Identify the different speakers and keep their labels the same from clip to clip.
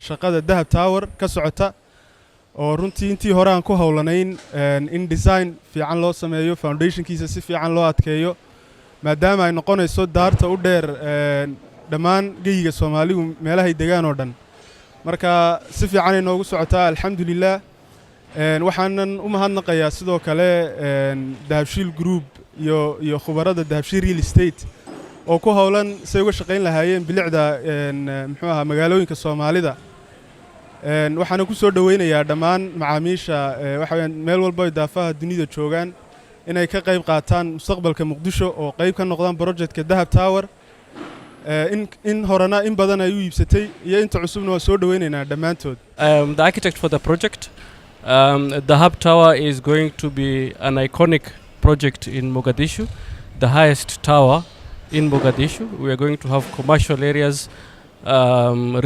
Speaker 1: shaqada Dahab Tower ka socota oo runtii intii hore aan ku hawlanayn in design fiican loo sameeyo foundationkiisa si fiican loo adkeeyo maadaama ay noqonayso daarta u dheer dhammaan geyiga Soomaalidu meelahay degaan oo dhan marka si fiican ay noogu socotaa alxamdulillah waxaanan u mahadnaqayaa sidoo kale Dahabshiil Group iyo khubarada Dahabshiil Real Estate oo ku hawlan say uga shaqayn lahaayeen bilicda muxuu ahaa magaalooyinka Soomaalida waxaan ku soo dhaweynayaa dhammaan macaamiisha waxa weeyaan meel walba daafaha dunida joogan inay ka qayb qaataan mustaqbalka Muqdisho oo qayb ka noqdaan projectka Dahab Tower in horena in badan ay u iibsatay iyo inta cusubna waa soo dhaweynaynaa dhammaantood.
Speaker 2: The architect for the project, Dahab Tower is going to be an iconic project in Mogadishu, the highest tower in Mogadishu. We are going to have commercial areas,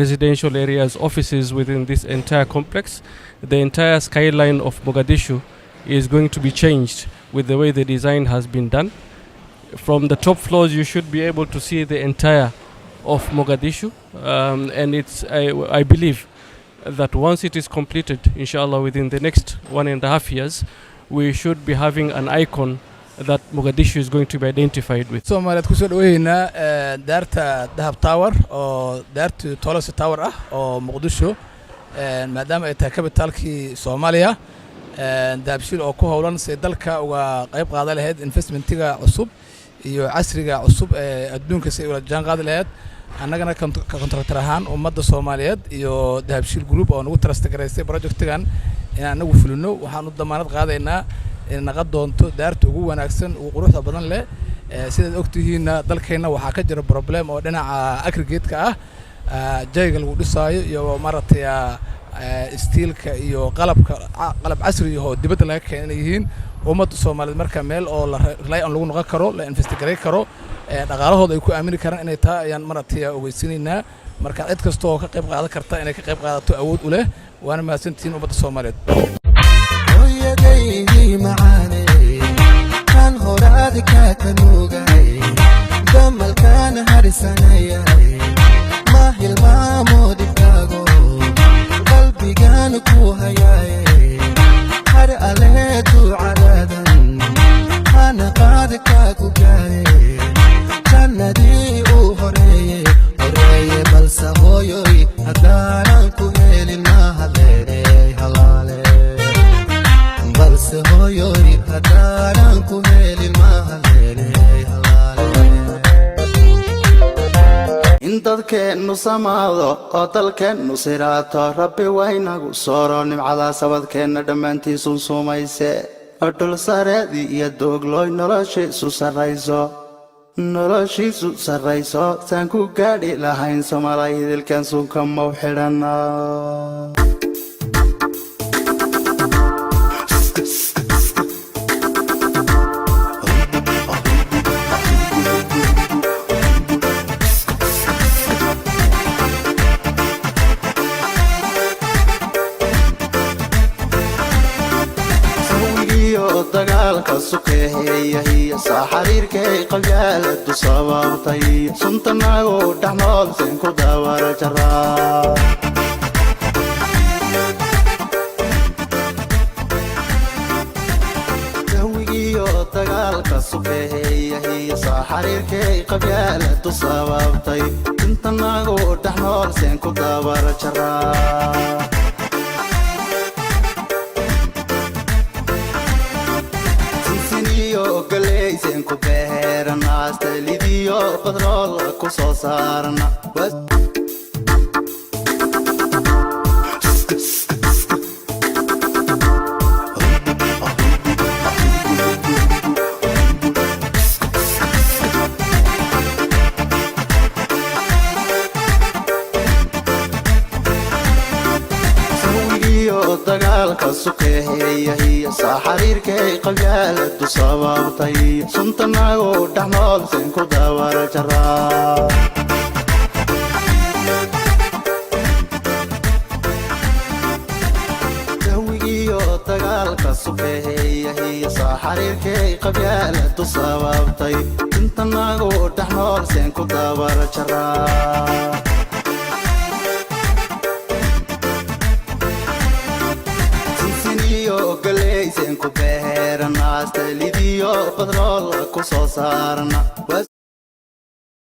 Speaker 2: residential areas, offices within this entire complex. The entire skyline of Mogadishu is going to be changed with the way the design has been done. From the top floors you should be able to see the entire of Mogadishu, and I believe that once it is completed, inshallah within the next 1.5 years, we should be having an icon that Mogadishu is going to be identified with.
Speaker 3: Soomaaliyeed ku soo dhaweeyna daarta Dahab Tower oo daarta Tolosa Tower ah oo Muqdisho maadaama ay tahay capitalkii Soomaaliya Dahabshiil oo ku hawlan si dalka uga qayb qaadan lahayd investmentiga cusub iyo casriga cusub ee adduunka si ula jaan qaadi lahayd annagana contractor ahaan ummadda Soomaaliyeed iyo Dahabshiil Group oo nagu trust gareysay projectkan in anagu fulino waxaan u damaanad qaadaynaa in naga doonto daarta ugu wanaagsan ugu quruxda badan leh sidaad ogtihiina dalkeena waxa ka jira problem oo dhinaca aggregate-ka ah jayga lagu dhisaayo iyo maratay steelka iyo qalab casri ah oo dibadda laga keenay ummadda Soomaaliyeed marka meel oo la rely on lagu noqon karo la investigate karo dhaqaalahooda ay ku aamini karaan inay taa ayaan maratay ogeysiinaynaa marka cid kasta oo ka qayb qaadan karta inay ka qayb qaadato awood u leh waana mahadsantiin ummadda Soomaaliyeed.
Speaker 4: معاني كان هورادك كنوغاي دمل كان هرسانيا ما هي المامود كاغو قلبي كان كوهاياي هر عليتو عرادا انا قادك كوغاي كان ندي هوري هوري بلسا هويوي هدانا كوهيلي ما هليري هلالي هويوي هدانا كوهيلي ما هليلي إن dadkeenu samaado oo dalkeenu siraato rabbi waynagu sooronim cala sabadkeena dhamaantiisu suumayse dhul sareedi iyo dooglooy noloshiisu sarrayso saan ku gaadhi lahayn Soomaaliyadilkan suunka mau xidhana dagaalka sukeeya iyo xariirkay qabyaaladu sababtay suntanagu dhaxnool seen ku daawara jaraa dawigiyo dagaalka sukeeya iyo xariirkay qabyaaladu sababtay suntanagu dhaxnool seen ku daawara jaraa galeysen ku beerana astalidiyo badrool ku soo saarna dagaalka sukeeya iyo xariirkay qabyaaladu sababtay suntanagu dhaxnool seen ku daawara jaraa dawigiyo dagaalka sukeeya iyo xariirkay qabyaaladu sababtay suntanagu dhaxnool seen ku daawara jaraa galeysen ku beerana astalidiyo badrool ku soo saarna